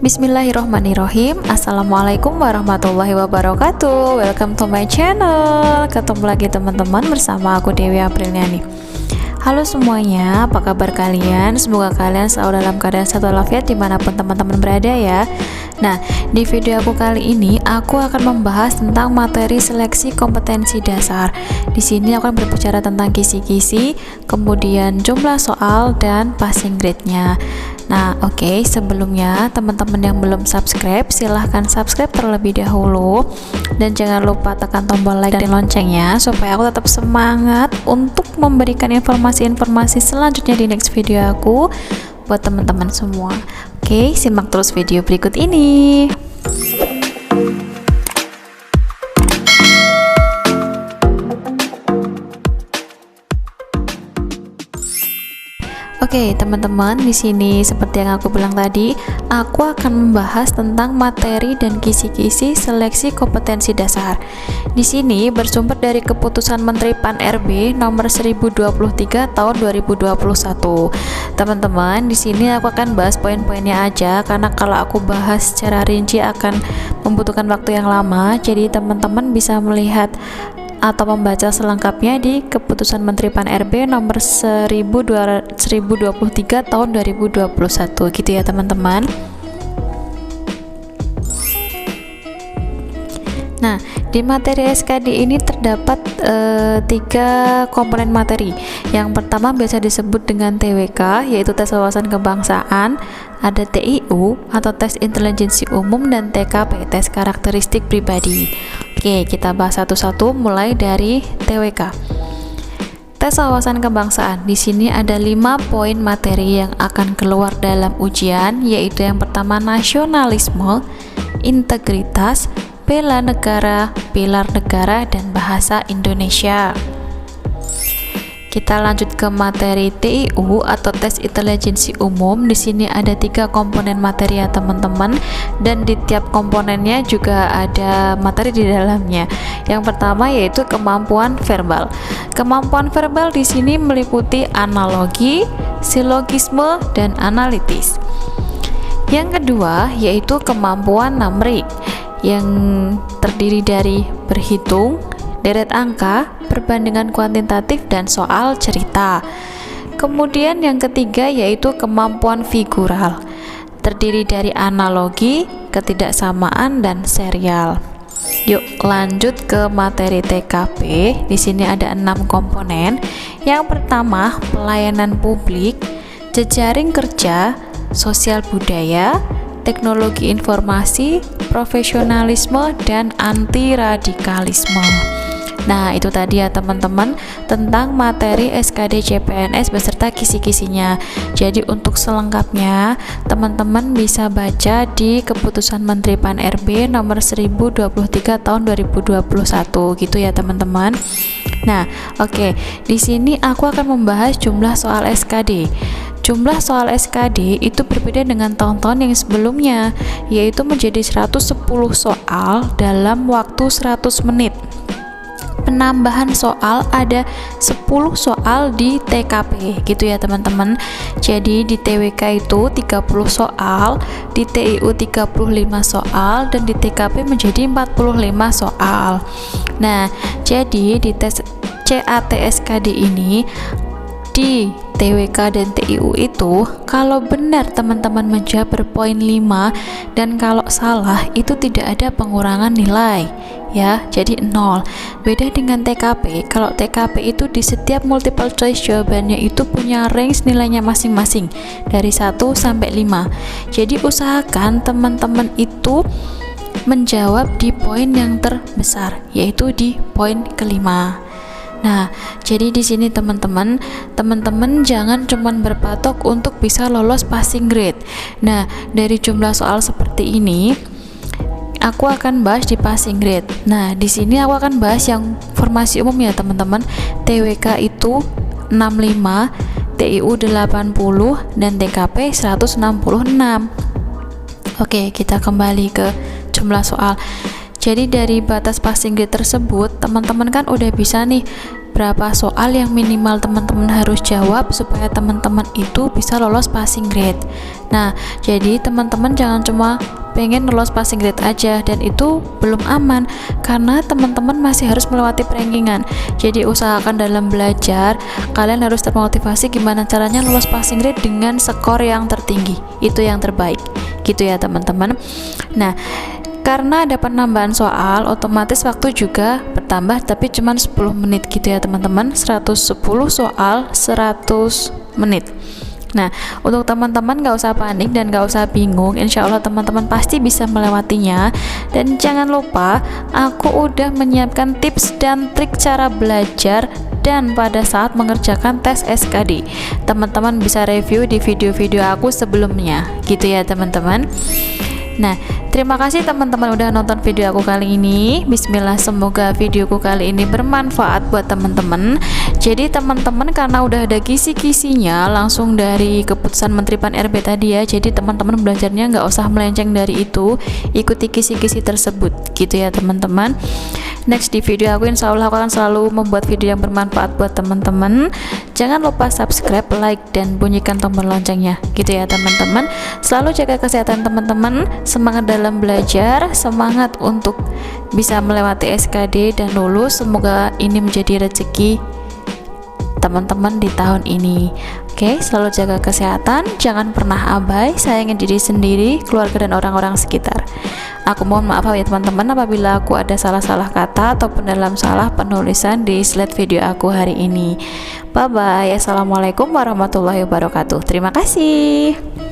Bismillahirrohmanirrohim. Assalamualaikum warahmatullahi wabarakatuh. Welcome to my channel. Ketemu lagi teman-teman bersama aku Dewi Apriliani. Halo semuanya, apa kabar kalian? Semoga kalian selalu dalam keadaan sehat walafiat dimanapun teman-teman berada ya. Nah, di video aku kali ini aku akan membahas tentang materi seleksi kompetensi dasar. Di sini aku akan berbicara tentang kisi-kisi, kemudian jumlah soal dan passing grade-nya. Nah, oke, sebelumnya teman-teman yang belum subscribe, silahkan subscribe terlebih dahulu dan jangan lupa tekan tombol like dan loncengnya supaya aku tetap semangat untuk memberikan informasi-informasi selanjutnya di next video aku buat teman-teman semua. Oke, simak terus video berikut ini. Oke, teman-teman, di sini seperti yang aku bilang tadi, aku akan membahas tentang materi dan kisi-kisi seleksi kompetensi dasar. Di sini bersumber dari Keputusan Menteri Pan-RB nomor 1023 tahun 2021. Teman-teman, di sini aku akan bahas poin-poinnya aja karena kalau aku bahas secara rinci akan membutuhkan waktu yang lama. Jadi teman-teman bisa melihat atau membaca selengkapnya di Keputusan Menteri Pan-RB nomor 1023 tahun 2021 gitu ya teman-teman. Nah, di materi SKD ini terdapat 3 komponen materi. Yang pertama biasa disebut dengan TWK, yaitu tes wawasan kebangsaan, ada TIU atau tes intelijensi umum, dan TKP, tes karakteristik pribadi. Oke, kita bahas satu-satu mulai dari TWK. Tes wawasan kebangsaan. Di sini ada 5 poin materi yang akan keluar dalam ujian, yaitu yang pertama nasionalisme, integritas, bela negara, pilar negara, dan bahasa Indonesia. Kita lanjut ke materi TIU atau tes intelijensi umum. Di sini ada 3 komponen materi ya teman-teman, dan di tiap komponennya juga ada materi di dalamnya. Yang pertama yaitu kemampuan verbal. Kemampuan verbal di sini meliputi analogi, silogisme, dan analitis. Yang kedua yaitu kemampuan numerik yang terdiri dari berhitung, deret angka, perbandingan kuantitatif, dan soal cerita. Kemudian yang ketiga yaitu kemampuan figural, terdiri dari analogi, ketidaksamaan, dan serial. Yuk lanjut ke materi TKP. Di sini ada 6 komponen. Yang pertama pelayanan publik, jejaring kerja, sosial budaya, teknologi informasi, profesionalisme, dan anti radikalisme. Nah, itu tadi ya teman-teman tentang materi SKD CPNS beserta kisi-kisinya. Jadi untuk selengkapnya teman-teman bisa baca di Keputusan Menteri Pan-RB nomor 1023 tahun 2021 gitu ya teman-teman. Nah, oke, di sini aku akan membahas jumlah soal SKD. Jumlah soal SKD itu berbeda dengan tahun-tahun yang sebelumnya, yaitu menjadi 110 soal dalam waktu 100 menit. Penambahan soal ada 10 soal di TKP gitu ya teman-teman. Jadi di TWK itu 30 soal, di TIU 35 soal, dan di TKP menjadi 45 soal. Nah, jadi di tes CAT-SKD ini di TWK dan TIU itu kalau benar teman-teman menjawab berpoin 5 dan kalau salah itu tidak ada pengurangan nilai ya, jadi 0. Beda dengan TKP. Kalau TKP itu di setiap multiple choice jawabannya itu punya range nilainya masing-masing dari 1 sampai 5. Jadi usahakan teman-teman itu menjawab di poin yang terbesar, yaitu di poin kelima. Nah, jadi di sini teman-teman jangan cuman berpatok untuk bisa lolos passing grade. Nah, dari jumlah soal seperti ini, aku akan bahas di passing grade. Nah, di sini aku akan bahas yang formasi umum ya teman-teman. TWK itu 65, TIU 80, dan TKP 166. Oke, kita kembali ke jumlah soal. Jadi dari batas passing grade tersebut, teman-teman kan udah bisa nih berapa soal yang minimal teman-teman harus jawab supaya teman-teman itu bisa lolos passing grade. Nah, jadi teman-teman jangan cuma pengen lolos passing grade aja, dan itu belum aman karena teman-teman masih harus melewati rankingan. Jadi usahakan dalam belajar kalian harus termotivasi gimana caranya lolos passing grade dengan skor yang tertinggi, itu yang terbaik gitu ya teman-teman. Nah, karena ada penambahan soal, otomatis waktu juga bertambah, tapi cuma 10 menit gitu ya teman-teman. 110 soal 100 menit. Nah, untuk teman-teman gak usah panik dan gak usah bingung, insya Allah teman-teman pasti bisa melewatinya. Dan jangan lupa, aku udah menyiapkan tips dan trik cara belajar dan pada saat mengerjakan tes SKD. Teman-teman bisa review di video-video aku sebelumnya gitu ya teman-teman. Nah, terima kasih teman-teman udah nonton video aku kali ini. Bismillah, semoga videoku kali ini bermanfaat buat teman-teman. Jadi teman-teman karena udah ada kisi-kisinya langsung dari keputusan Menteri Pan-RB tadi ya, jadi teman-teman belajarnya nggak usah melenceng dari itu, ikuti kisi-kisi tersebut gitu ya teman-teman. Next di video aku insya Allah aku akan selalu membuat video yang bermanfaat buat teman-teman. Jangan lupa subscribe, like, dan bunyikan tombol loncengnya gitu ya teman-teman. Selalu jaga kesehatan teman-teman, semangat dalam belajar, semangat untuk bisa melewati SKD dan lulus. Semoga ini menjadi rezeki teman-teman di tahun ini. Oke, selalu jaga kesehatan, jangan pernah abai, sayangi diri sendiri, keluarga dan orang-orang sekitar. Aku mohon maaf ya teman-teman apabila aku ada salah-salah kata ataupun dalam salah penulisan di slide video aku hari ini. Bye bye. Assalamualaikum warahmatullahi wabarakatuh. Terima kasih.